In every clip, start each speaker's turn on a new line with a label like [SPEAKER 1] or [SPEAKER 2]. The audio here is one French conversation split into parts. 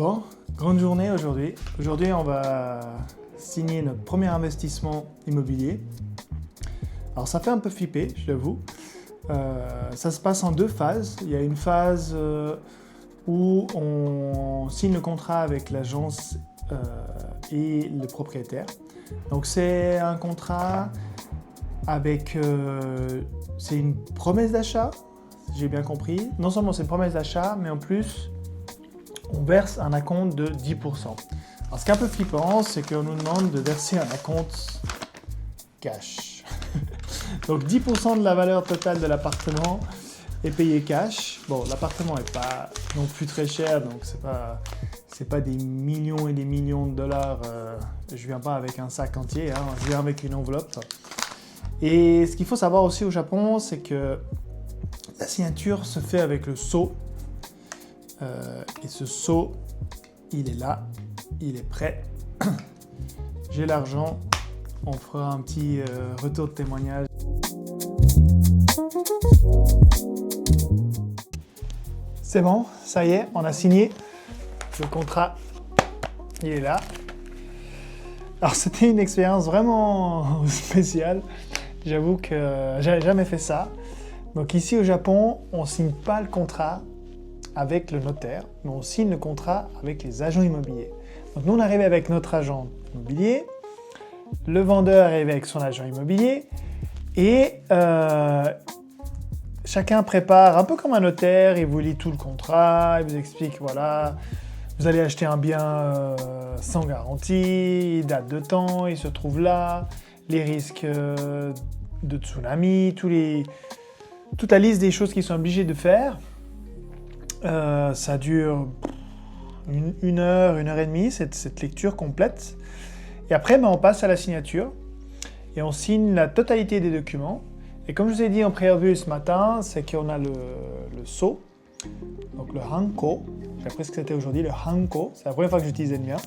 [SPEAKER 1] Bon, grande journée aujourd'hui. Aujourd'hui, on va signer notre premier investissement immobilier. Alors, ça fait un peu flipper, je l'avoue. Ça se passe en deux phases. Il y a une phase où on signe le contrat avec l'agence et le propriétaire. Donc, c'est un contrat avec... c'est une promesse d'achat, si j'ai bien compris. Non seulement c'est une promesse d'achat, mais en plus... on verse un acompte de 10%. Alors, ce qui est un peu flippant, c'est qu'on nous demande de verser un acompte cash. Donc 10% de la valeur totale de l'appartement est payé cash. Bon, l'appartement n'est pas non plus très cher, donc c'est pas des millions et des millions de dollars. Je viens pas avec un sac entier, hein, je viens avec une enveloppe. Et ce qu'il faut savoir aussi au Japon, c'est que la signature se fait avec le sceau. Et ce sceau, il est là, il est prêt. J'ai l'argent, on fera un petit retour de témoignage. C'est bon, ça y est, on a signé. Le contrat, il est là. Alors c'était une expérience vraiment spéciale. J'avoue que j'avais jamais fait ça. Donc ici au Japon, on ne signe pas le contrat avec le notaire, mais on signe le contrat avec les agents immobiliers. Donc nous, on arrive avec notre agent immobilier, le vendeur arrive avec son agent immobilier, et chacun prépare, un peu comme un notaire, il vous lit tout le contrat, il vous explique, voilà, vous allez acheter un bien sans garantie, il date de temps, il se trouve là, les risques de tsunami, toute la liste des choses qu'ils sont obligés de faire. Ça dure une heure et demie, cette lecture complète. Et après, on passe à la signature et on signe la totalité des documents. Et comme je vous ai dit en préambule ce matin, c'est qu'on a le sceau, donc le hanko. J'ai appris ce que c'était aujourd'hui, le hanko. C'est la première fois que j'utilisais le mien.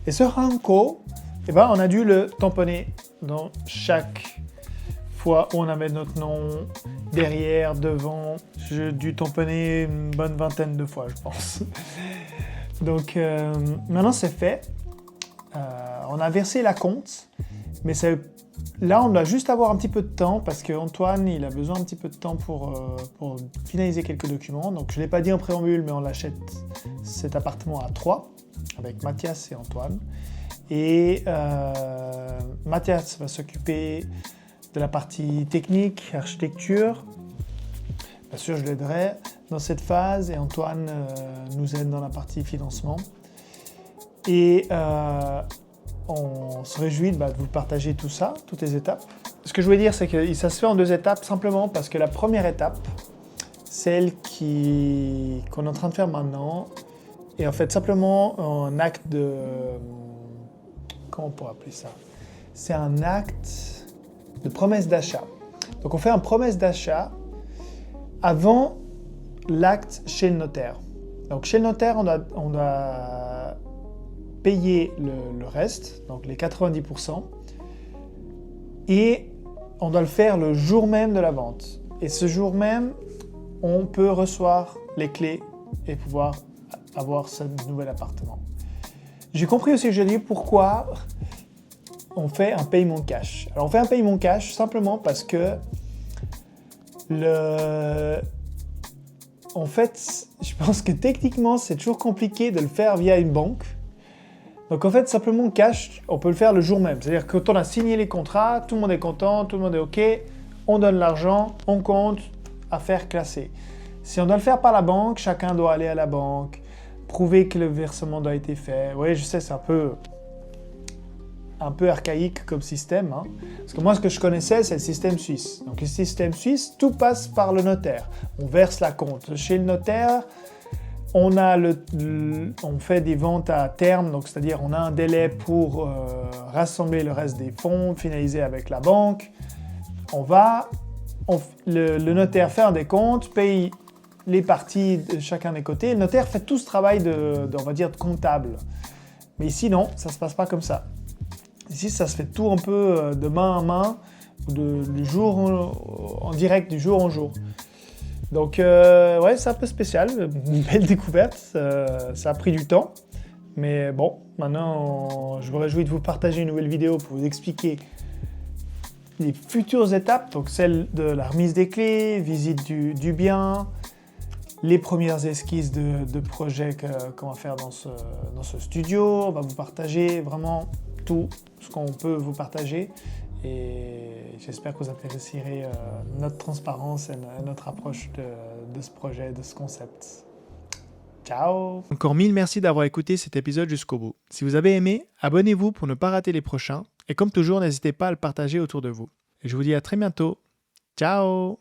[SPEAKER 1] Et ce hanko, on a dû le tamponner dans chaque fois où on a mis notre nom, derrière, devant. J'ai dû tamponner une bonne vingtaine de fois, je pense. Donc maintenant c'est fait. On a versé l'acompte, mais là on doit juste avoir un petit peu de temps parce qu'Antoine il a besoin un petit peu de temps pour finaliser quelques documents. Donc je ne l'ai pas dit en préambule, mais on l'achète cet appartement à 3 avec Mathias et Antoine. Et Mathias va s'occuper de la partie technique, architecture. Bien sûr, je l'aiderai dans cette phase et Antoine nous aide dans la partie financement. Et on se réjouit de vous partager tout ça, toutes les étapes. Ce que je voulais dire, c'est que ça se fait en deux étapes, simplement parce que la première étape, celle qu'on est en train de faire maintenant, est en fait simplement un acte de... Comment on pourrait appeler ça? C'est un acte de promesse d'achat. Donc on fait une promesse d'achat avant l'acte chez le notaire. Donc chez le notaire, on doit payer le reste, donc les 90%, et on doit le faire le jour même de la vente. Et ce jour même, on peut recevoir les clés et pouvoir avoir ce nouvel appartement. J'ai compris aussi aujourd'hui pourquoi on fait un paiement cash. Alors on fait un paiement cash simplement parce que en fait, je pense que techniquement, c'est toujours compliqué de le faire via une banque. Donc en fait, simplement cash, on peut le faire le jour même. C'est-à-dire que quand on a signé les contrats, tout le monde est content, tout le monde est OK, on donne l'argent, on compte, affaire classée. Si on doit le faire par la banque, chacun doit aller à la banque, prouver que le versement doit être fait. Oui, je sais, c'est un peu archaïque comme système. Hein. Parce que moi, ce que je connaissais, c'est le système suisse. Donc, le système suisse, tout passe par le notaire. On verse la compte. Chez le notaire, on fait des ventes à terme, donc c'est-à-dire on a un délai pour rassembler le reste des fonds, finaliser avec la banque. Le notaire fait un décompte, paye les parties de chacun des côtés. Le notaire fait tout ce travail on va dire, de comptable. Mais ici, non, ça ne se passe pas comme ça. Ici, ça se fait tout un peu de main à main, du jour en direct, du jour en jour. Donc, ouais, c'est un peu spécial, une belle découverte. Ça a pris du temps. Mais bon, maintenant, je me réjouis de vous partager une nouvelle vidéo pour vous expliquer les futures étapes, donc celle de la remise des clés, visite du bien, les premières esquisses de projets qu'on va faire dans ce studio. On va vous partager vraiment tout ce qu'on peut vous partager. Et j'espère que vous apprécierez notre transparence et notre approche de ce projet, de ce concept. Ciao! Encore mille merci d'avoir écouté cet épisode jusqu'au bout. Si vous avez aimé, abonnez-vous pour ne pas rater les prochains. Et comme toujours, n'hésitez pas à le partager autour de vous. Et je vous dis à très bientôt. Ciao!